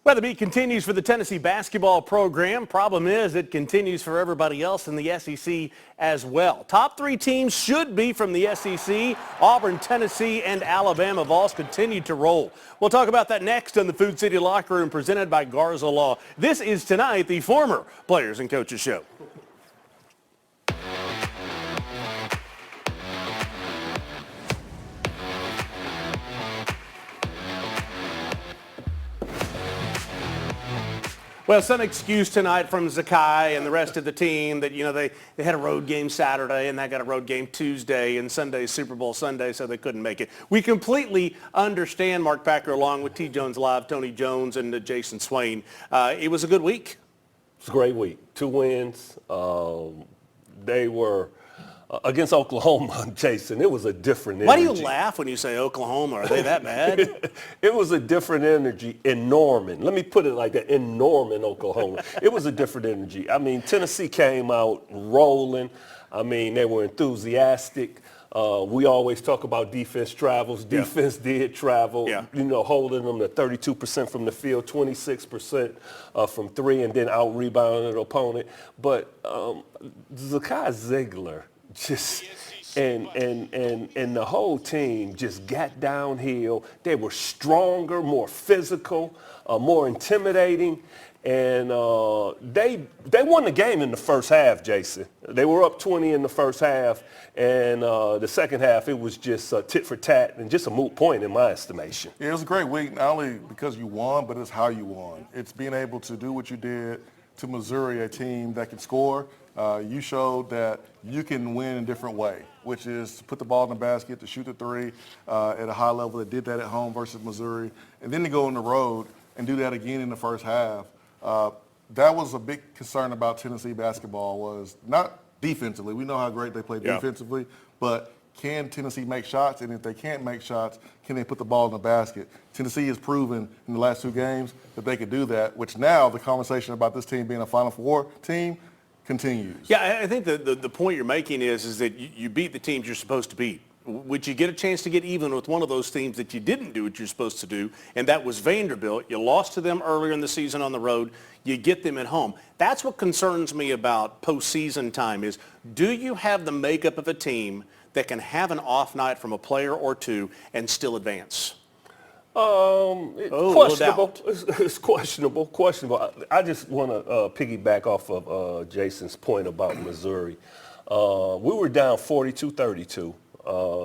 Well, the beat continues for the Tennessee basketball program. Problem is, it continues for everybody else in the SEC as well. Top three teams should be from the SEC. Auburn, Tennessee, and Alabama. Vols continue to roll. We'll talk about that next on the Food City Locker Room presented by Garza Law. This is tonight the former Players and Coaches Show. Well, some excuse tonight from Zakai and the rest of the team that, they had a road game Saturday and they got a road game Tuesday and Sunday's Super Bowl Sunday, so they couldn't make it. We completely understand Mark Packer along with T. Jones Live, Tony Jones, and Jason Swain. It was a good week. It was a great week. 2 wins. They were against Oklahoma, Jason. It was a different energy. Why do you laugh when you say Oklahoma? Are they that bad? It was a different energy in Norman. Let me put it like that, in Norman, Oklahoma. It was a different energy. I mean, Tennessee came out rolling. I mean, they were enthusiastic. We always talk about defense travels. Defense did travel, holding them to 32% from the field, 26% from three, and then out-rebounding the opponent. But Zakai Ziegler, and the whole team just got downhill. They were stronger, more physical, more intimidating, and they won the game in the first half, Jason. They were up 20 in the first half, and the second half it was just tit for tat and just a moot point in my estimation. Yeah, it was a great week, not only because you won, but it's how you won. It's being able to do what you did to Missouri, a team that can score. You showed that you can win in a different way, which is to put the ball in the basket, to shoot the three at a high level. They did that at home versus Missouri. And then to go on the road and do that again in the first half. That was a big concern about Tennessee basketball, was not defensively. We know how great they play defensively, but can Tennessee make shots? And if they can't make shots, can they put the ball in the basket? Tennessee has proven in the last 2 games that they could do that, which now the conversation about this team being a Final Four team continues. Yeah, I think the point you're making is that you beat the teams you're supposed to beat. Would you get a chance to get even with one of those teams that you didn't do what you're supposed to do, and that was Vanderbilt? You lost to them earlier in the season on the road. You get them at home. That's what concerns me about postseason time is, do you have the makeup of a team that can have an off night from a player or two and still advance? Questionable. It's questionable. I just want to piggyback off of Jason's point about Missouri. We were down 42-32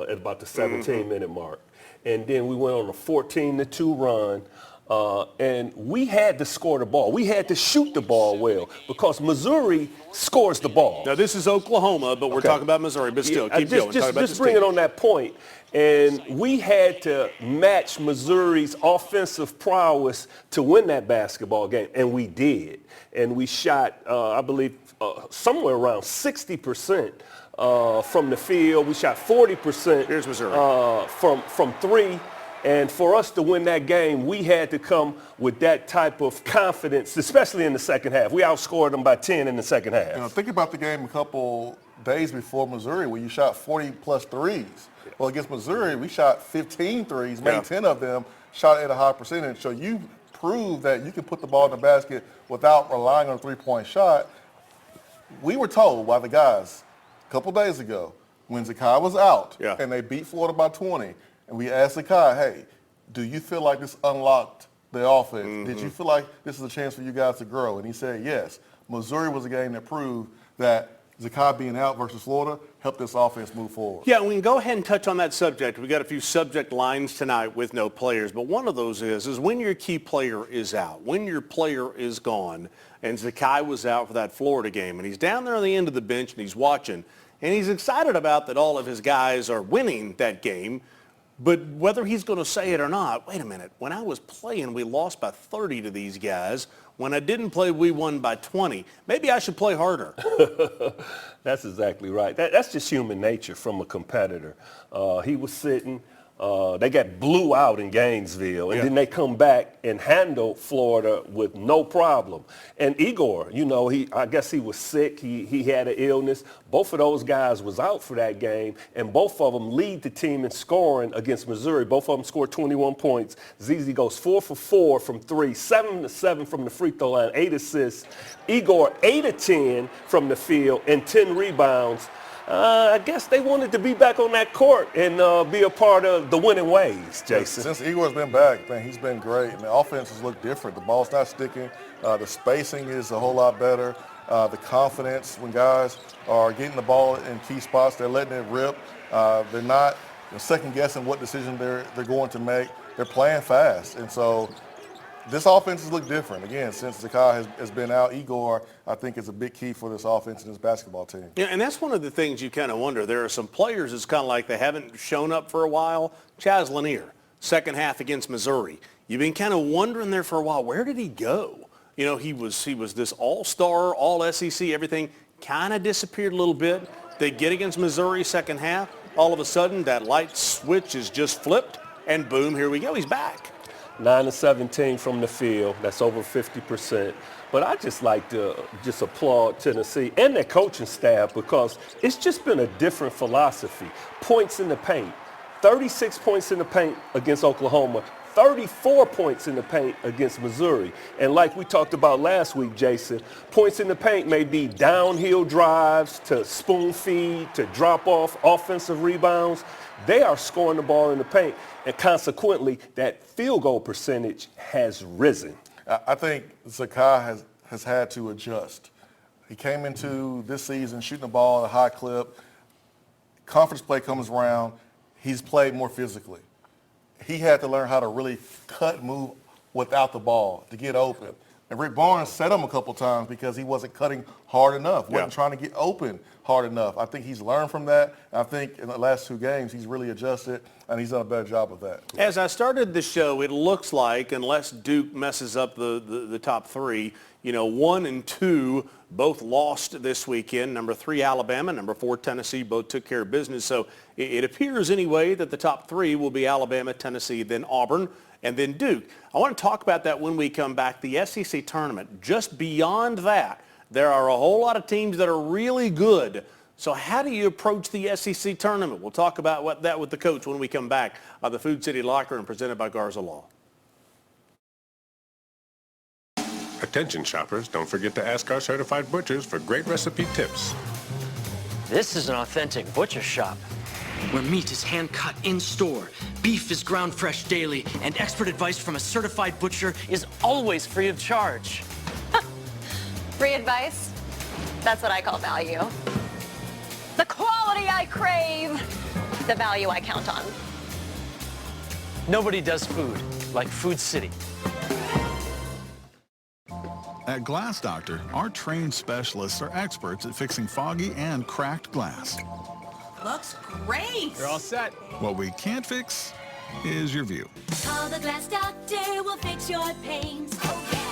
at about the 17-minute mark. And then we went on a 14-2 run. And we had to score the ball. We had to shoot the ball well because Missouri scores the ball. Now, this is Oklahoma, but we're talking about Missouri. But still, keep going. Just bring it on that point. And we had to match Missouri's offensive prowess to win that basketball game, and we did. And we shot, I believe, somewhere around 60% from the field. We shot 40% Here's Missouri. From three. And for us to win that game, we had to come with that type of confidence, especially in the second half. We outscored them by 10 in the second half. Think about the game a couple days before Missouri where you shot 40-plus threes. Well, against Missouri, we shot 15 threes, made 10 of them, shot at a high percentage. So you proved that you can put the ball in the basket without relying on a three-point shot. We were told by the guys a couple days ago when Zakai was out and they beat Florida by 20, and we asked Zakai, hey, do you feel like this unlocked the offense? Did you feel like this is a chance for you guys to grow? And he said yes. Missouri was a game that proved that Zakai being out versus Florida helped this offense move forward. Yeah, we can go ahead and touch on that subject. We got a few subject lines tonight with no players, but one of those is when your key player is out, when your player is gone, and Zakai was out for that Florida game, and he's down there on the end of the bench and he's watching, and he's excited about that all of his guys are winning that game. But whether he's going to say it or not, wait a minute, when I was playing, we lost by 30 to these guys. When I didn't play, we won by 20. Maybe I should play harder. That's exactly right. That's just human nature from a competitor. He was sitting They got blew out in Gainesville, and then they come back and handle Florida with no problem. And Igor, you know, I guess he was sick. He had an illness. Both of those guys was out for that game, and both of them lead the team in scoring against Missouri. Both of them scored 21 points. ZZ goes 4 for 4 from 3, 7 of 7 from the free throw line, 8 assists. Igor 8 of 10 from the field and 10 rebounds. I guess they wanted to be back on that court and be a part of the winning ways, Jason. Since Igor's been back, man, he's been great. And the offenses look different. The ball's not sticking. The spacing is a whole lot better. The confidence when guys are getting the ball in key spots, they're letting it rip. They're not second-guessing what decision they're going to make. They're playing fast. And so this offense has looked different. Again, since Zakai has been out, Igor, I think, is a big key for this offense and this basketball team. Yeah, and that's one of the things you kind of wonder. There are some players it's kind of like they haven't shown up for a while. Chaz Lanier, second half against Missouri. You've been kind of wondering there for a while, where did he go? You know, he was this all-star, all-SEC, everything kind of disappeared a little bit. They get against Missouri second half. All of a sudden, that light switch is just flipped, and boom, here we go. He's back. 9 of 17 from the field. That's over 50%. But I just like to applaud Tennessee and their coaching staff because it's just been a different philosophy. Points in the paint. 36 points in the paint against Oklahoma. 34 points in the paint against Missouri. And like we talked about last week, Jason, points in the paint may be downhill drives to spoon feed to drop off offensive rebounds. They are scoring the ball in the paint, and consequently, that field goal percentage has risen. I think Zakai has had to adjust. He came into this season shooting the ball at a high clip. Conference play comes around. He's played more physically. He had to learn how to really cut, move without the ball to get open. And Rick Barnes set him a couple times because he wasn't cutting hard enough, wasn't trying to get open hard enough. I think he's learned from that. I think in the last 2 games he's really adjusted, and he's done a better job of that. As I started the show, it looks like, unless Duke messes up the top 3, 1 and 2 both lost this weekend. Number 3, Alabama. Number 4, Tennessee. Both took care of business. So it appears anyway that the top 3 will be Alabama, Tennessee, then Auburn, and then Duke. I want to talk about that when we come back. The SEC tournament, just beyond that, there are a whole lot of teams that are really good. So how do you approach the SEC tournament? We'll talk about that with the coach when we come back on the Food City Locker Room presented by Garza Law. Attention shoppers, don't forget to ask our certified butchers for great recipe tips. This is an authentic butcher shop, where meat is hand-cut in-store, beef is ground fresh daily, and expert advice from a certified butcher is always free of charge. Free advice? That's what I call value. The quality I crave, the value I count on. Nobody does food like Food City. At Glass Doctor, our trained specialists are experts at fixing foggy and cracked glass. Looks great. You're all set. What we can't fix is your view. Call the Glass Doctor, we'll fix your pains. Oh, yeah.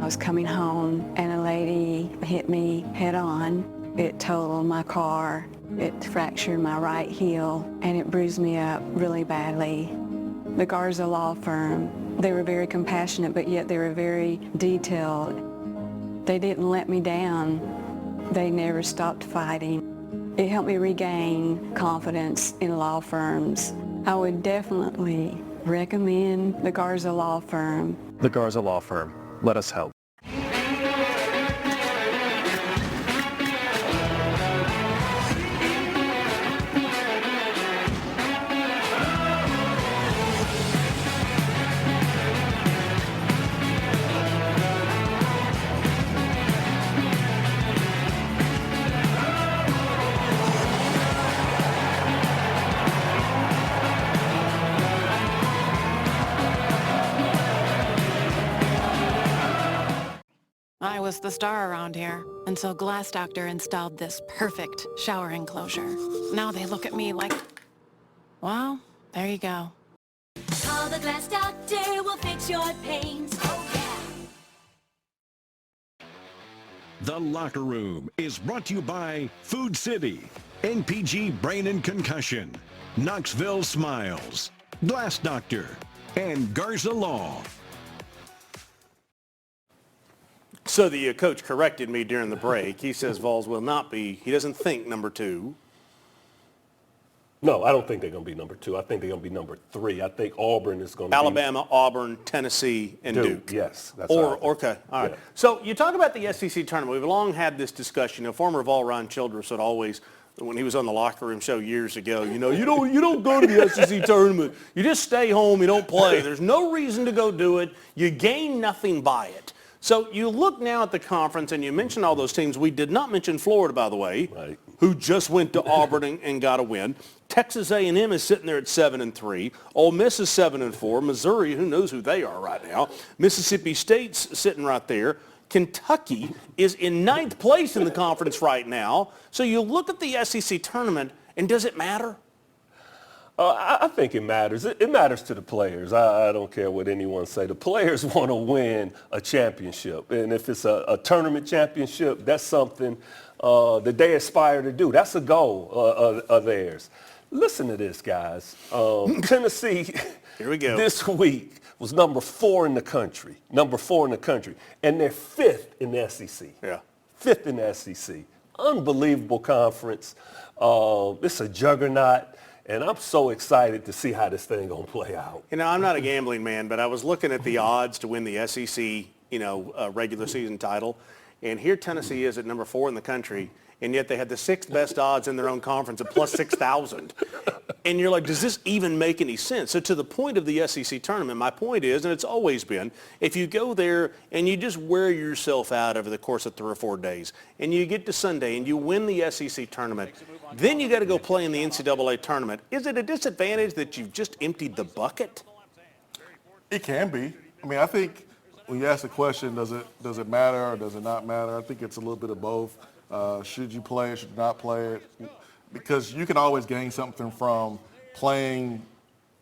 I was coming home and a lady hit me head on. It totaled my car. It fractured my right heel and it bruised me up really badly. The Garza Law firm, they were very compassionate, but yet they were very detailed. They didn't let me down. They never stopped fighting. It helped me regain confidence in law firms. I would definitely recommend the Garza Law firm. The Garza Law Firm. Let us help. I was the star around here until Glass Doctor installed this perfect shower enclosure. Now they look at me like, well, there you go. Call the Glass Doctor, we'll fix your pains. Oh, yeah. The Locker Room is brought to you by Food City, NPG Brain and Concussion, Knoxville Smiles, Glass Doctor, and Garza Law. So the coach corrected me during the break. He says Vols will not be, he doesn't think number 2. No, I don't think they're going to be number 2. I think they're going to be number 3. I think Auburn is going to Alabama, Auburn, Tennessee, and Duke. Yes. That's Okay. All right. Yeah. So you talk about the SEC tournament. We've long had this discussion. Former Vol Ron Childress would always, when he was on the Locker Room show years ago, you don't go to the SEC tournament. You just stay home. You don't play. There's no reason to go do it. You gain nothing by it. So you look now at the conference, and you mentioned all those teams. We did not mention Florida, by the way, Right. who just went to Auburn and got a win. Texas A&M is sitting there at 7-3. Ole Miss is 7-4. Missouri, who knows who they are right now. Mississippi State's sitting right there. Kentucky is in 9th place in the conference right now. So you look at the SEC tournament, and does it matter? I think it matters. It matters to the players. I don't care what anyone say. The players want to win a championship. And if it's a tournament championship, that's something that they aspire to do. That's a goal of theirs. Listen to this, guys. Tennessee Here we go. This week was number 4 in the country. And they're 5th in the SEC. Yeah. 5th in the SEC. Unbelievable conference. It's a juggernaut. And I'm so excited to see how this thing going to play out. I'm not a gambling man, but I was looking at the odds to win the SEC, regular season title. And here Tennessee is at number 4 in the country, and yet they had the 6th best odds in their own conference at plus 6,000. And you're like, does this even make any sense? So to the point of the SEC tournament, my point is, and it's always been, if you go there and you just wear yourself out over the course of 3 or 4 days, and you get to Sunday and you win the SEC tournament, then you got to go play in the NCAA tournament. Is it a disadvantage that you've just emptied the bucket? It can be. I mean, I think when you ask the question, does it matter or does it not matter? I think it's a little bit of both. Should you play it? Should you not play it? Because you can always gain something from playing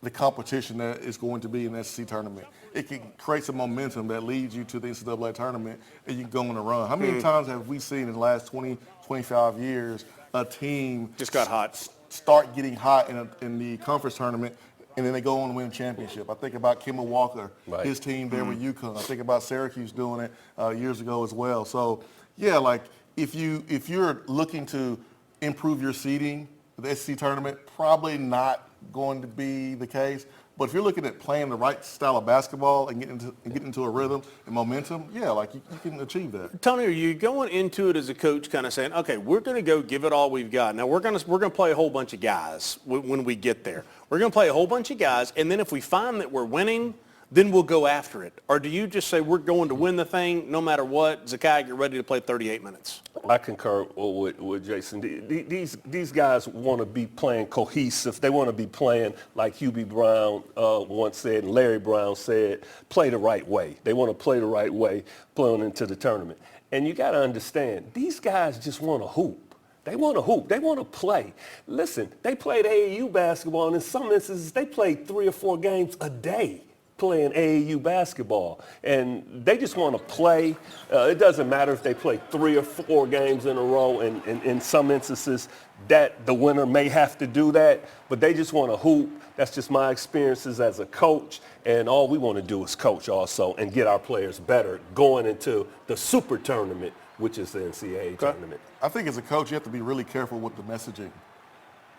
the competition that is going to be in the SEC tournament. It can create some momentum that leads you to the NCAA tournament, and you can go on a run. How many times have we seen in the last 20, 25 years a team just got hot, start getting hot in the conference tournament, and then they go on to win a championship? I think about Kemba Walker, right. His team there with UConn. I think about Syracuse doing it years ago as well. So, yeah, like if you're looking to improve your seeding, the SEC tournament, probably not going to be the case. But if you're looking at playing the right style of basketball and getting into a rhythm and momentum, yeah, like you can achieve that. Tony, are you going into it as a coach kind of saying, okay, we're going to go give it all we've got. Now, we're going to play a whole bunch of guys when we get there. We're going to play a whole bunch of guys, and then if we find that we're winning, then we'll go after it? Or do you just say we're going to win the thing no matter what? Zakai, get ready to play 38 minutes. I concur with Jason. These guys want to be playing cohesive. They want to be playing like Hubie Brown once said and Larry Brown said, play the right way. They want to play the right way playing into the tournament. And you got to understand, these guys just want to hoop. They want to hoop. They want to play. Listen, they played AAU basketball, and in some instances, they played 3 or 4 games a day playing AAU basketball, and they just want to play. It doesn't matter if they play 3 or 4 games in a row, and in some instances that the winner may have to do that, but they just want to hoop. That's just my experiences as a coach, and all we want to do is coach also and get our players better going into the super tournament, which is the NCAA tournament. I think as a coach, you have to be really careful with the messaging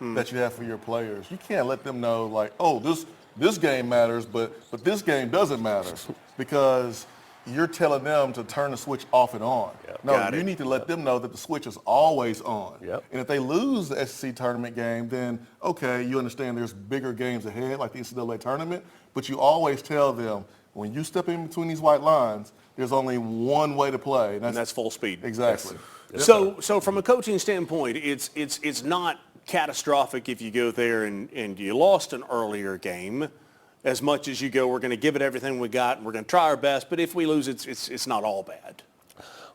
that you have for your players. You can't let them know like, oh, this game matters, but this game doesn't matter, because you're telling them to turn the switch off and on. Yep. No, you need to let them know that the switch is always on. Yep. And if they lose the SEC tournament game, then, okay, you understand there's bigger games ahead, like the NCAA tournament, but you always tell them, when you step in between these white lines, there's only one way to play. And that's full speed. Exactly. Yes. So from a coaching standpoint, it's not catastrophic if you go there and you lost an earlier game, as much as you go, we're going to give it everything we got and we're going to try our best, but if we lose, it's not all bad.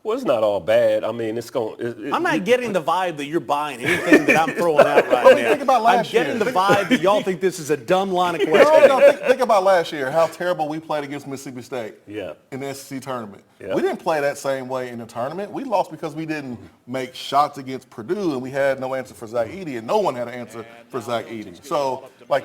Well, it's not all bad. I mean, it's going. I'm not getting the vibe that you're buying anything that I'm throwing out right now. Think about last year. I'm getting the vibe that y'all think this is a dumb line of questioning. No, think about last year, how terrible we played against Mississippi State in the SEC tournament. Yeah. We didn't play that same way in the tournament. We lost because we didn't make shots against Purdue, and we had no answer for Zach Edey, and no one had an answer for Zach Edey. So, like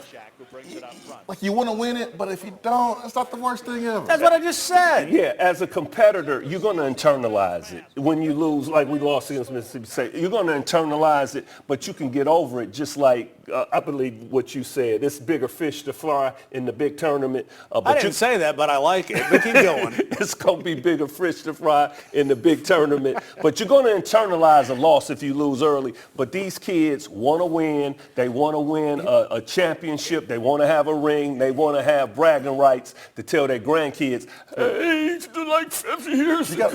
you want to win it, but if you don't, it's not the worst thing ever. That's what I just said. Yeah, as a competitor, you're going to internalize it. When you lose, like we lost against Mississippi State, you're going to internalize it, but you can get over it just like, I believe what you said. It's bigger fish to fry in the big tournament. I didn't say that, but I like it. But keep going. It's going to be bigger fish to fry in the big tournament. But you're going to internalize a loss if you lose early. But these kids want to win. They want to win a championship. They want to have a ring. They want to have bragging rights to tell their grandkids, hey, like 50 years ago,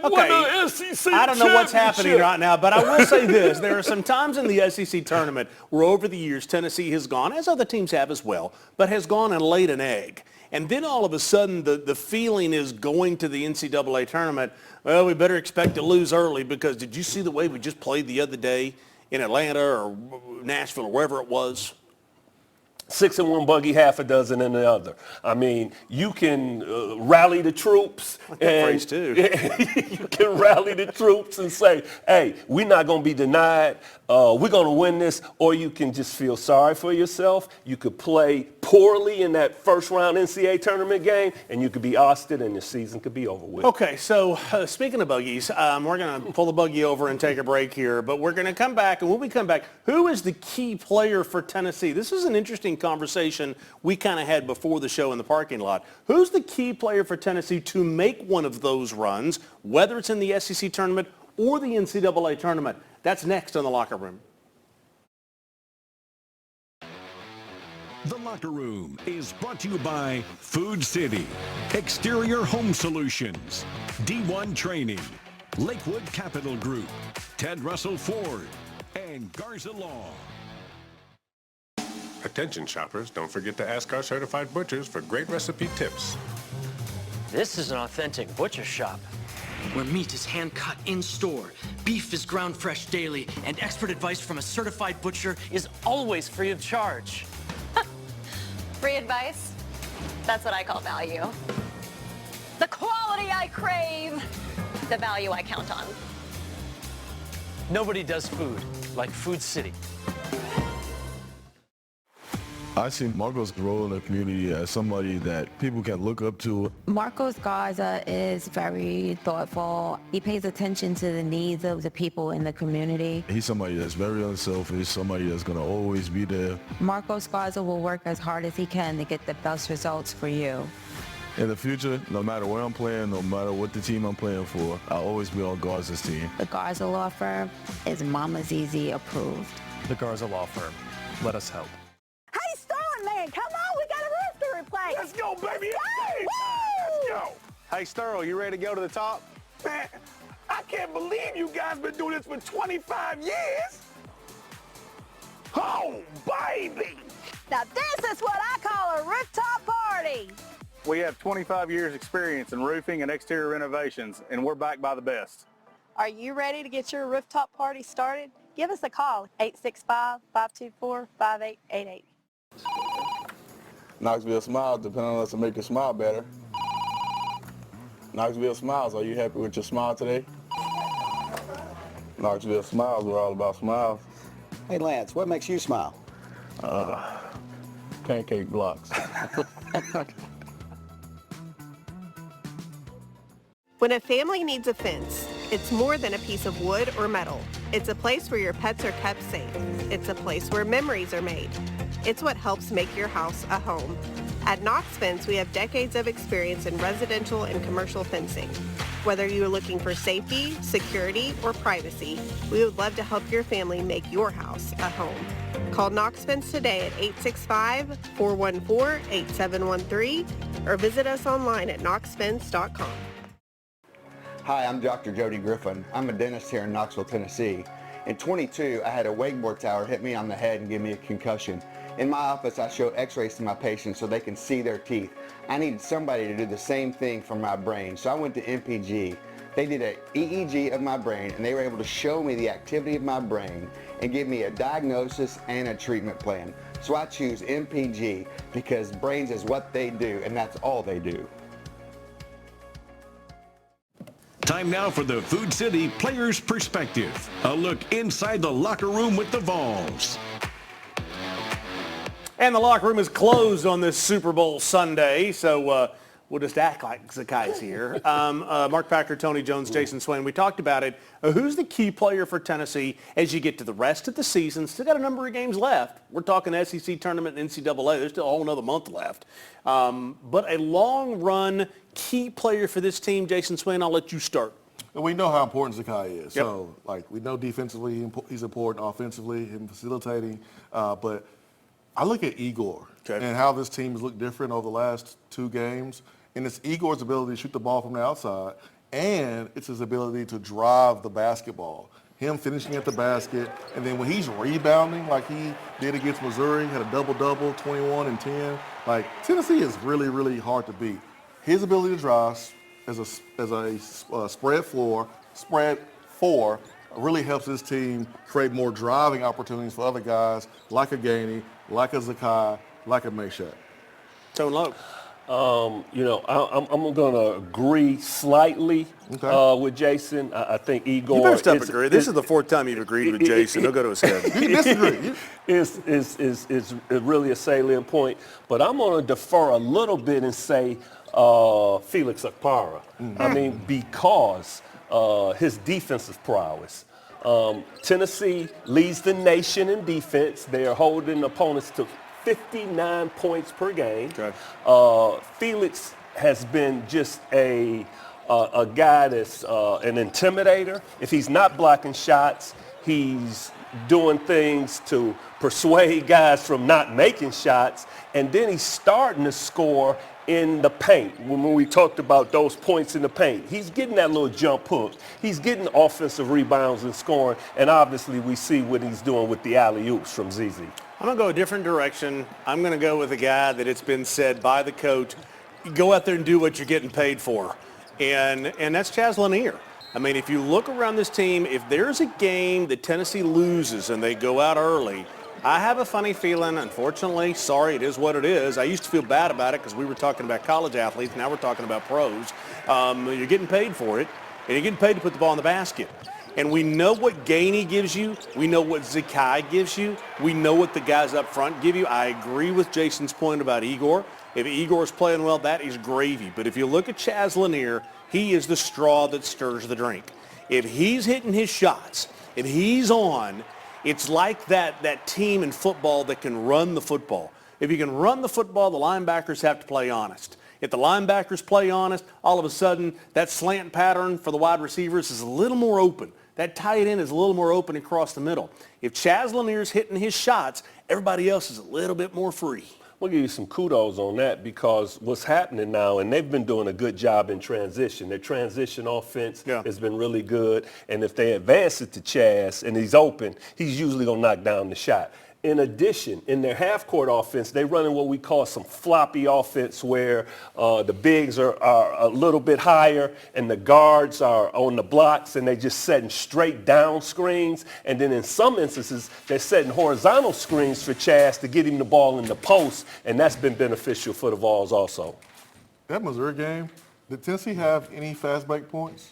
I won the SEC I don't know what's happening championship. right now, but I will say this. There are some times in the SEC tournament where over the years Tennessee has gone, as other teams have as well, but has gone and laid an egg. And then all of a sudden the feeling is going to the NCAA tournament, well, we better expect to lose early because did you see the way we just played the other day in Atlanta or Nashville or wherever it was? 6 in one buggy, half a dozen in the other. I mean, you can rally the troops. That phrase too. You can rally the troops and say, hey, we're not going to be denied. We're going to win this. Or you can just feel sorry for yourself. You could play poorly in that first round NCAA tournament game, and you could be ousted, and the season could be over with. Okay, so speaking of buggies, we're going to pull the buggy over and take a break here, but we're going to come back, and when we come back, who is the key player for Tennessee? This is an interesting conversation we kind of had before the show in the parking lot. Who's the key player for Tennessee to make one of those runs, whether it's in the SEC tournament or the NCAA tournament? That's next on The Locker Room. The Locker Room is brought to you by Food City, Exterior Home Solutions, D1 Training, Lakewood Capital Group, Ted Russell Ford, and Garza Law. Attention shoppers, don't forget to ask our certified butchers for great recipe tips. This is an authentic butcher shop where meat is hand-cut in-store, beef is ground fresh daily, and expert advice from a certified butcher is always free of charge. Free advice? That's what I call value. The quality I crave, the value I count on. Nobody does food like Food City. I see Marco's role in the community as somebody that people can look up to. Marcos Garza is very thoughtful. He pays attention to the needs of the people in the community. He's somebody that's very unselfish, somebody that's going to always be there. Marcos Garza will work as hard as he can to get the best results for you. In the future, no matter where I'm playing, no matter what the team I'm playing for, I'll always be on Garza's team. The Garza Law Firm is Mama Zizi approved. The Garza Law Firm. Let us help. Come on, we got a roof to replace. Let's go, baby. Let's go. Hey, Sterl, you ready to go to the top? Man, I can't believe you guys been doing this for 25 years. Oh, baby. Now, this is what I call a rooftop party. We have 25 years experience in roofing and exterior renovations, and we're backed by the best. Are you ready to get your rooftop party started? Give us a call, 865-524-5888. Knoxville Smiles depend on us to make you smile better. Knoxville Smiles, are you happy with your smile today? Knoxville Smiles, we're all about smiles. Hey Lance, what makes you smile? Pancake blocks. When a family needs a fence, it's more than a piece of wood or metal. It's a place where your pets are kept safe. It's a place where memories are made. It's what helps make your house a home. At Knox Fence, we have decades of experience in residential and commercial fencing. Whether you're looking for safety, security, or privacy, we would love to help your family make your house a home. Call Knox Fence today at 865-414-8713 or visit us online at knoxfence.com. Hi, I'm Dr. Jody Griffin. I'm a dentist here in Knoxville, Tennessee. In 22, I had a wakeboard tower hit me on the head and give me a concussion. In my office, I show x-rays to my patients so they can see their teeth. I needed somebody to do the same thing for my brain, so I went to MPG. They did an EEG of my brain, and they were able to show me the activity of my brain and give me a diagnosis and a treatment plan. So I choose MPG because brains is what they do, and that's all they do. Time now for the Food City Player's Perspective. A look inside the locker room with the Vols. And the locker room is closed on this Super Bowl Sunday, so we'll just act like Zakai's here. Mark Packer, Tony Jones, Jason Swain, we talked about it. Who's the key player for Tennessee as you get to the rest of the season? Still got a number of games left. We're talking SEC tournament and NCAA. There's still a whole another month left. But a long-run key player for this team, Jason Swain, I'll let you start. And we know how important Zakai is. Yep. So, we know defensively he's important, offensively, him facilitating. But I look at Igor and how this team has looked different over the last 2 games. And it's Igor's ability to shoot the ball from the outside, and it's his ability to drive the basketball. Him finishing at the basket, and then when he's rebounding like he did against Missouri, had a double-double, 21 and 10. Tennessee is really, really hard to beat. His ability to drive as a spread 4 really helps this team create more driving opportunities for other guys like a Gainey, like a Zakai, like a Meshack. Tone Low. I'm going to agree slightly with Jason. I think Igor. You better stop agreeing. This is the 4th time you've agreed with Jason. He'll go to his head. You can disagree. Is really a salient point. But I'm going to defer a little bit and say Felix Okpara. I mean, because his defensive prowess. Tennessee leads the nation in defense. They are holding opponents to 59 points per game. Felix has been just a guy that's an intimidator. If he's not blocking shots, he's doing things to persuade guys from not making shots, and then he's starting to score in the paint. When we talked about those points in the paint, he's getting that little jump hook. He's getting offensive rebounds and scoring, and obviously we see what he's doing with the alley-oops from ZZ. I'm going to go a different direction. I'm going to go with a guy that it's been said by the coach, go out there and do what you're getting paid for. And that's Chaz Lanier. I mean, if you look around this team, if there's a game that Tennessee loses and they go out early, I have a funny feeling, unfortunately, sorry, it is what it is. I used to feel bad about it because we were talking about college athletes. Now we're talking about pros. You're getting paid for it, and you're getting paid to put the ball in the basket. And we know what Gainey gives you. We know what Zakai gives you. We know what the guys up front give you. I agree with Jason's point about Igor. If Igor's playing well, that is gravy. But if you look at Chaz Lanier, he is the straw that stirs the drink. If he's hitting his shots, if he's on, it's like that team in football that can run the football. If you can run the football, the linebackers have to play honest. If the linebackers play honest, all of a sudden that slant pattern for the wide receivers is a little more open. That tight end is a little more open across the middle. If Chaz Lanier's hitting his shots, everybody else is a little bit more free. We'll give you some kudos on that because what's happening now, and they've been doing a good job in transition. Their transition offense has been really good, and if they advance it to Chaz and he's open, he's usually going to knock down the shot. In addition, in their half-court offense, they're running what we call some floppy offense where the bigs are a little bit higher and the guards are on the blocks and they're just setting straight down screens. And then in some instances, they're setting horizontal screens for Chaz to get him the ball in the post, and that's been beneficial for the Vols also. That Missouri game, did Tennessee have any fast break points?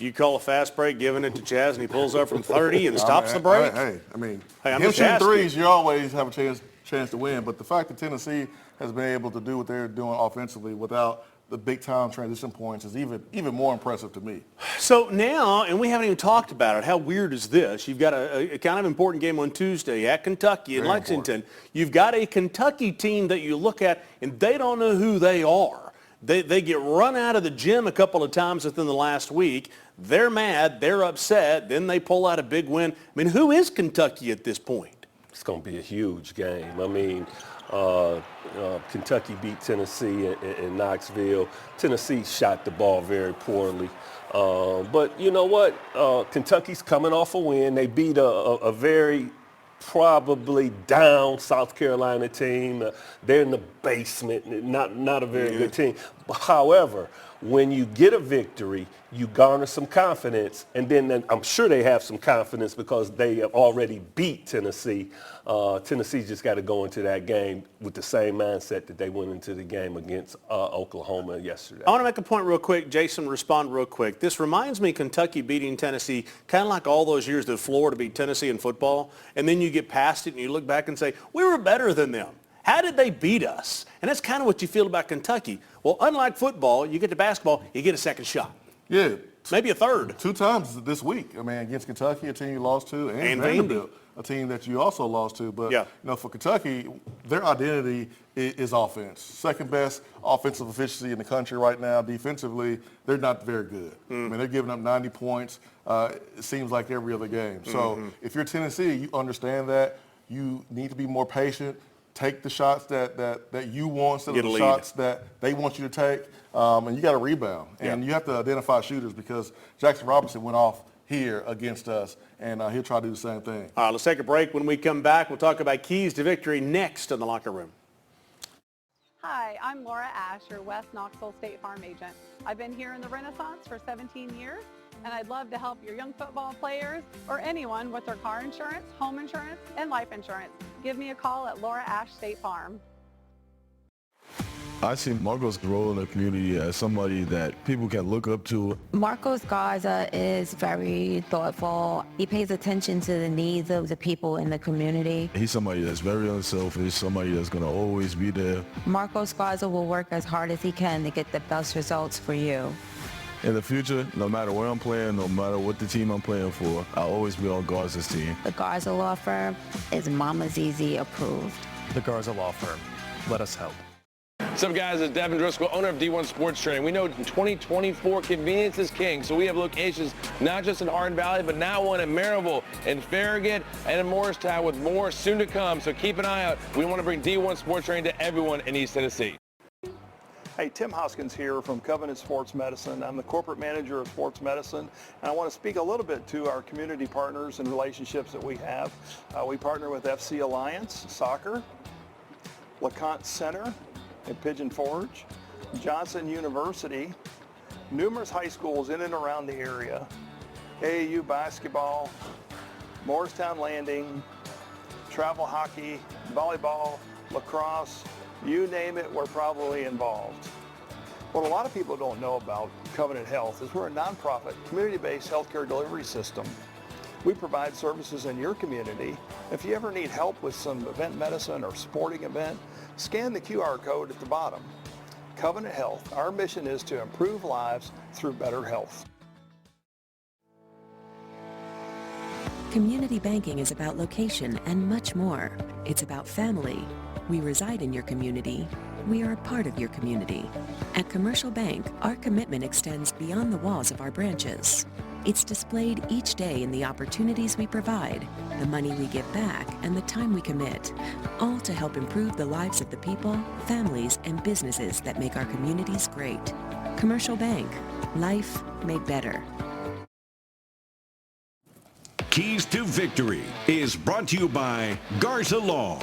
You call a fast break, giving it to Chaz, and he pulls up from 30 and stops the break? Hey, I'm him just shooting asking. threes, you always have a chance to win. But the fact that Tennessee has been able to do what they're doing offensively without the big-time transition points is even more impressive to me. So now, and we haven't even talked about it, how weird is this? You've got a kind of important game on Tuesday at Kentucky in Lexington. You've got a Kentucky team that you look at, and they don't know who they are. They get run out of the gym a couple of times within the last week. They're mad. They're upset. Then they pull out a big win. I mean, who is Kentucky at this point? It's going to be a huge game. I mean, Kentucky beat Tennessee in Knoxville. Tennessee shot the ball very poorly. But you know what? Kentucky's coming off a win. They beat a very probably down South Carolina team. They're in the basement, not a very good team. However, when you get a victory, you garner some confidence, and then I'm sure they have some confidence because they have already beat Tennessee. Tennessee just got to go into that game with the same mindset that they went into the game against Oklahoma yesterday. I want to make a point real quick. Jason, respond real quick. This reminds me Kentucky beating Tennessee, kind of like all those years that Florida beat Tennessee in football, and then you get past it and you look back and say, we were better than them. How did they beat us? And that's kind of what you feel about Kentucky. Well, unlike football, you get to basketball, you get a second shot. Yeah. Maybe a third. 2 times this week. I mean, against Kentucky, a team you lost to, and Vanderbilt, a team that you also lost to. But, you know, for Kentucky, their identity is offense. Second best offensive efficiency in the country right now. Defensively, they're not very good. I mean, they're giving up 90 points, it seems like every other game. So if you're Tennessee, you understand that. You need to be more patient. Take the shots that you want instead of the shots that they want you to take, and you got to rebound. And you have to identify shooters because Jackson Robinson went off here against us, and he'll try to do the same thing. All right, let's take a break. When we come back, we'll talk about keys to victory next in the locker room. Hi, I'm Laura Ash, your West Knoxville State Farm agent. I've been here in the Renaissance for 17 years, and I'd love to help your young football players or anyone with their car insurance, home insurance, and life insurance. Give me a call at Laura Ash State Farm. I see Marco's role in the community as somebody that people can look up to. Marcos Garza is very thoughtful. He pays attention to the needs of the people in the community. He's somebody that's very unselfish, somebody that's going to always be there. Marcos Garza will work as hard as he can to get the best results for you. In the future, no matter where I'm playing, no matter what the team I'm playing for, I'll always be on Garza's team. The Garza Law Firm is Mama Zizi approved. The Garza Law Firm. Let us help. What's up, guys? It's Devin Driscoll, owner of D1 Sports Training. We know in 2024, convenience is king, so we have locations not just in Hardin Valley, but now one in Maryville, in Farragut, and in Morristown, with more soon to come. So keep an eye out. We want to bring D1 Sports Training to everyone in East Tennessee. Hey, Tim Hoskins here from Covenant Sports Medicine. I'm the corporate manager of sports medicine, and I want to speak a little bit to our community partners and relationships that we have. We partner with FC Alliance Soccer, LeConte Center in Pigeon Forge, Johnson University, numerous high schools in and around the area, AAU basketball, Morristown Landing, travel hockey, volleyball, lacrosse, you name it, we're probably involved. What a lot of people don't know about Covenant Health is we're a nonprofit, community-based healthcare delivery system. We provide services in your community. If you ever need help with some event medicine or sporting event, scan the QR code at the bottom. Covenant Health, our mission is to improve lives through better health. Community banking is about location and much more. It's about family. We reside in your community. We are a part of your community. At Commercial Bank, our commitment extends beyond the walls of our branches. It's displayed each day in the opportunities we provide, the money we give back, and the time we commit, all to help improve the lives of the people, families, and businesses that make our communities great. Commercial Bank, life made better. Keys to Victory is brought to you by Garza Law.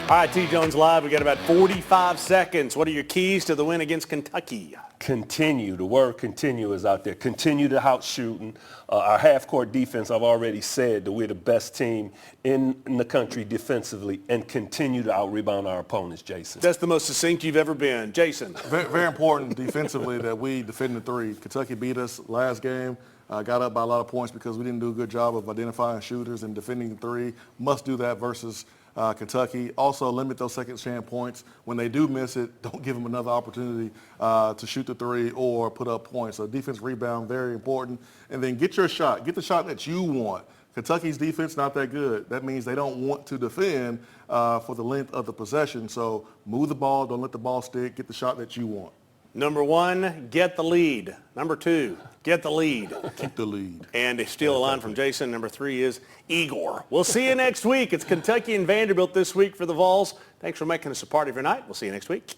All right, T. Jones Live. We got about 45 seconds. What are your keys to the win against Kentucky? Continue. The word continue is out there. Continue to house shooting. Our half-court defense, I've already said that we're the best team in the country defensively, and continue to out-rebound our opponents, Jason. That's the most succinct you've ever been. Jason. Very, very important defensively that we defend the three. Kentucky beat us last game. Got up by a lot of points because we didn't do a good job of identifying shooters and defending the three. Must do that versus Kentucky. Also limit those second chance points. When they do miss it, don't give them another opportunity to shoot the three or put up points. So defense rebound, very important. And then get your shot. Get the shot that you want. Kentucky's defense not that good. That means they don't want to defend for the length of the possession. So move the ball. Don't let the ball stick. Get the shot that you want. Number one, get the lead. Number two, get the lead. Keep the lead. And to steal a line from Jason, number three is Igor. We'll see you next week. It's Kentucky and Vanderbilt this week for the Vols. Thanks for making us a part of your night. We'll see you next week.